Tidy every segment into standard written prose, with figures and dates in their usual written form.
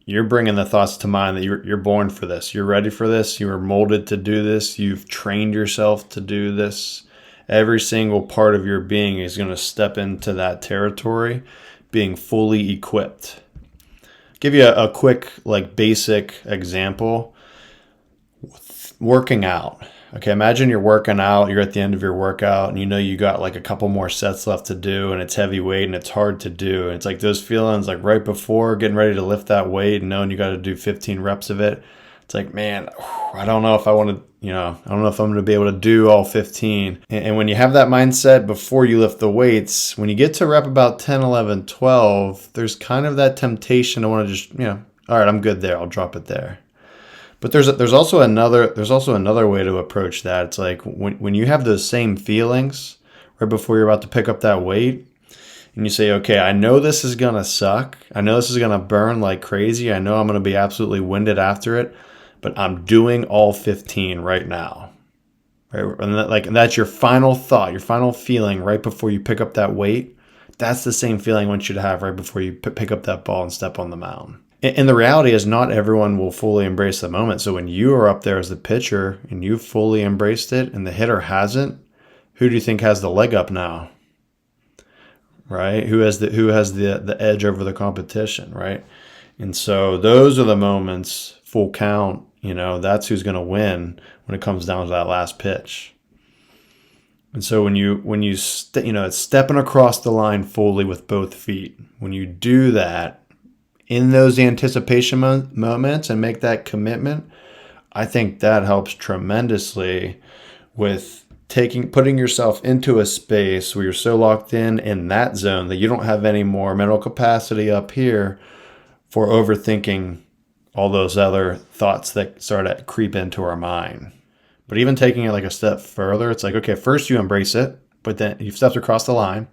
you're bringing the thoughts to mind that you're born for this. You're ready for this. You were molded to do this. You've trained yourself to do this. Every single part of your being is going to step into that territory being fully equipped. Give you a quick, like, basic example. Working out. Okay, imagine you're working out, you're at the end of your workout, and you know you got like a couple more sets left to do, and it's heavy weight and it's hard to do. And it's like those feelings like right before getting ready to lift that weight and knowing you got to do 15 reps of it. It's like, man, I don't know if I want to, I don't know if I'm going to be able to do all 15. And when you have that mindset before you lift the weights, when you get to rep about 10, 11, 12, there's kind of that temptation to want to just, all right, I'm good there. I'll drop it there. But there's also another way to approach that. It's like when you have those same feelings right before you're about to pick up that weight, and you say, okay, I know this is gonna suck. I know this is gonna burn like crazy. I know I'm gonna be absolutely winded after it, but I'm doing all 15 right now. Right? And that's your final thought, your final feeling right before you pick up that weight. That's the same feeling I want you to have right before you pick up that ball and step on the mound. And the reality is not everyone will fully embrace the moment. So when you are up there as the pitcher and you fully embraced it and the hitter hasn't, who do you think has the leg up now? Right? Who has the edge over the competition, right? And so those are the moments, full count, that's who's going to win when it comes down to that last pitch. And so when you it's stepping across the line fully with both feet. When you do that, in those anticipation moments and make that commitment, I think that helps tremendously with putting yourself into a space where you're so locked in that zone that you don't have any more mental capacity up here for overthinking all those other thoughts that start to creep into our mind. But even taking it like a step further, it's like, okay, first you embrace it, but then you've stepped across the line.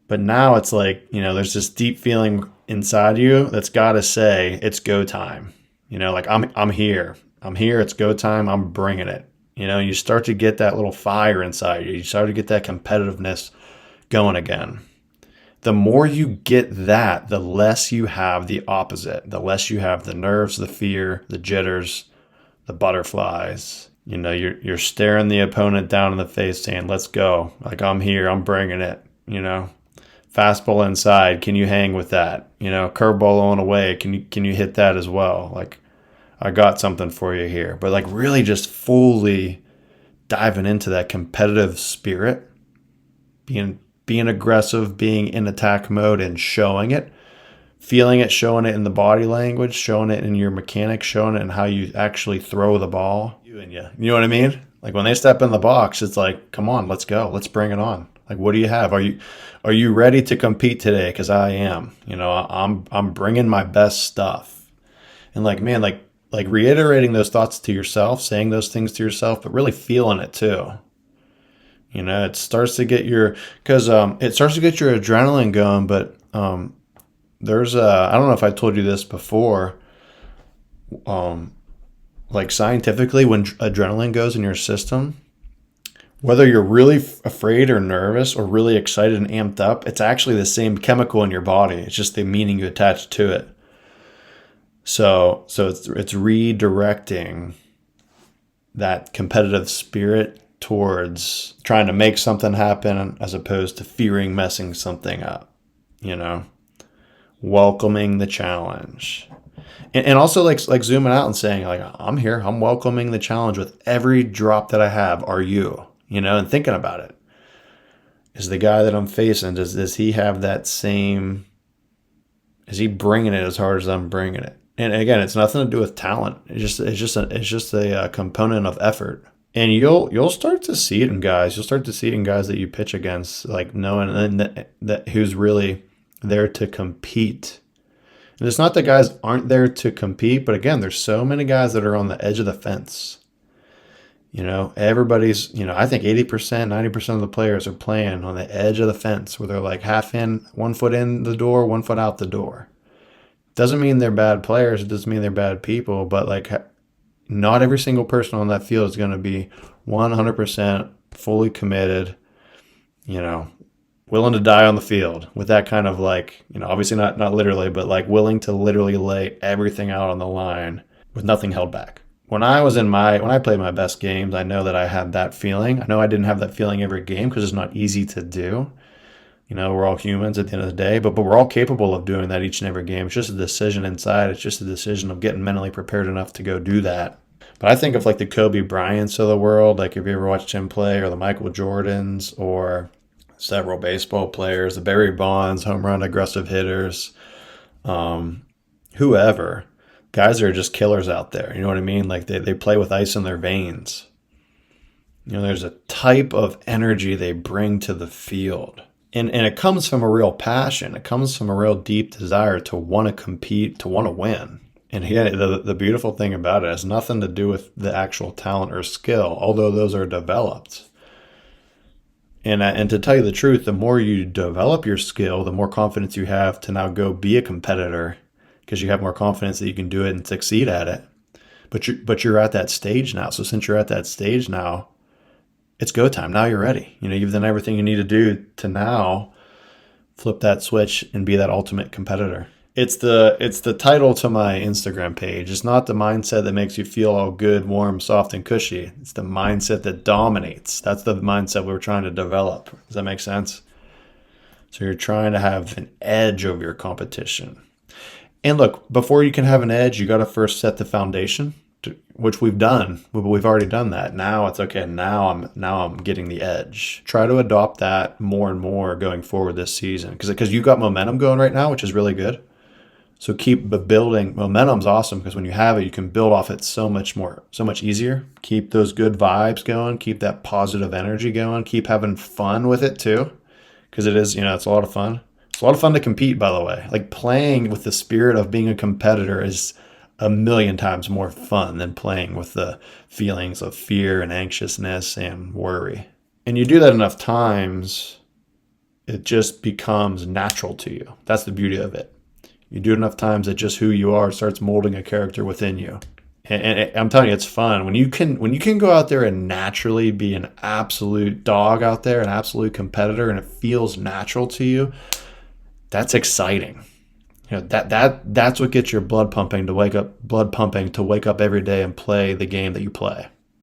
But now it's like, there's this deep feeling inside you that's got to say it's go time. Like I'm here. I'm here. It's go time. I'm bringing it. You start to get that little fire inside you. You start to get that competitiveness going again. The more you get that, the less you have the opposite. The less you have the nerves, the fear, the jitters, the butterflies. You're staring the opponent down in the face saying, let's go. Like, I'm here. I'm bringing it. Fastball inside, can you hang with that? Curveball on away, can you hit that as well? Like, I got something for you here. But like really just fully diving into that competitive spirit, being aggressive, being in attack mode and showing it, feeling it, showing it in the body language, showing it in your mechanics, showing it in how you actually throw the ball. You know what I mean? Like when they step in the box, it's like, come on, let's go. Let's bring it on. Like, what do you have? Are you ready to compete today? Because I am. I'm bringing my best stuff. And like, man, like reiterating those thoughts to yourself, saying those things to yourself, but really feeling it too. It starts to get it starts to get your adrenaline going. But there's I don't know if I told you this before. Like scientifically, when adrenaline goes in your system, whether you're really afraid or nervous or really excited and amped up, it's actually the same chemical in your body. It's just the meaning you attach to it. So it's redirecting that competitive spirit towards trying to make something happen as opposed to fearing messing something up, welcoming the challenge. And also like zooming out and saying like, I'm here, I'm welcoming the challenge with every drop that I have. Are you? And thinking about it. Is the guy that I'm facing, does he have that same, is he bringing it as hard as I'm bringing it? And again, it's nothing to do with talent. It's just a component of effort. And you'll start to see it in guys. You'll start to see it in guys that you pitch against, like knowing that who's really there to compete. And it's not that guys aren't there to compete, but again, there's so many guys that are on the edge of the fence. Everybody's, I think 80%, 90% of the players are playing on the edge of the fence where they're like half in, 1 foot in the door, 1 foot out the door. Doesn't mean they're bad players. It doesn't mean they're bad people, but like not every single person on that field is going to be 100% fully committed, willing to die on the field with that kind of like, obviously not literally, but like willing to literally lay everything out on the line with nothing held back. When I played my best games, I know that I had that feeling. I know I didn't have that feeling every game because it's not easy to do. We're all humans at the end of the day, but we're all capable of doing that each and every game. It's just a decision inside. It's just a decision of getting mentally prepared enough to go do that. But I think of like the Kobe Bryants of the world, like if you ever watched him play, or the Michael Jordans, or several baseball players, the Barry Bonds, home run aggressive hitters, whoever, guys are just killers out there. You know what I mean? Like they play with ice in their veins. There's a type of energy they bring to the field. And it comes from a real passion. It comes from a real deep desire to want to compete, to want to win. And again, the beautiful thing about it has nothing to do with the actual talent or skill, although those are developed. And to tell you the truth, the more you develop your skill, the more confidence you have to now go be a competitor, because you have more confidence that you can do it and succeed at it. But you're at that stage now. So since you're at that stage now, it's go time. Now you're ready. You've done everything you need to do to now flip that switch and be that ultimate competitor. It's the title to my Instagram page. It's not the mindset that makes you feel all good, warm, soft, and cushy. It's the mindset that dominates. That's the mindset we're trying to develop. Does that make sense? So you're trying to have an edge over your competition. And look, before you can have an edge, you got to first set the foundation, which we've done. We've already done that. Now it's okay. Now I'm getting the edge. Try to adopt that more and more going forward this season, because you got momentum going right now, which is really good. So keep building. Momentum's awesome because when you have it, you can build off it so much easier. Keep those good vibes going. Keep that positive energy going. Keep having fun with it too, because it is, it's a lot of fun. It's a lot of fun to compete, by the way. Like playing with the spirit of being a competitor is a million times more fun than playing with the feelings of fear and anxiousness and worry. And you do that enough times, it just becomes natural to you. That's the beauty of it. You do it enough times that just who you are starts molding a character within you. And I'm telling you, it's fun. When you can go out there and naturally be an absolute dog out there, an absolute competitor, and it feels natural to you, that's exciting. That's what gets your blood pumping to wake up every day and play the game that you play.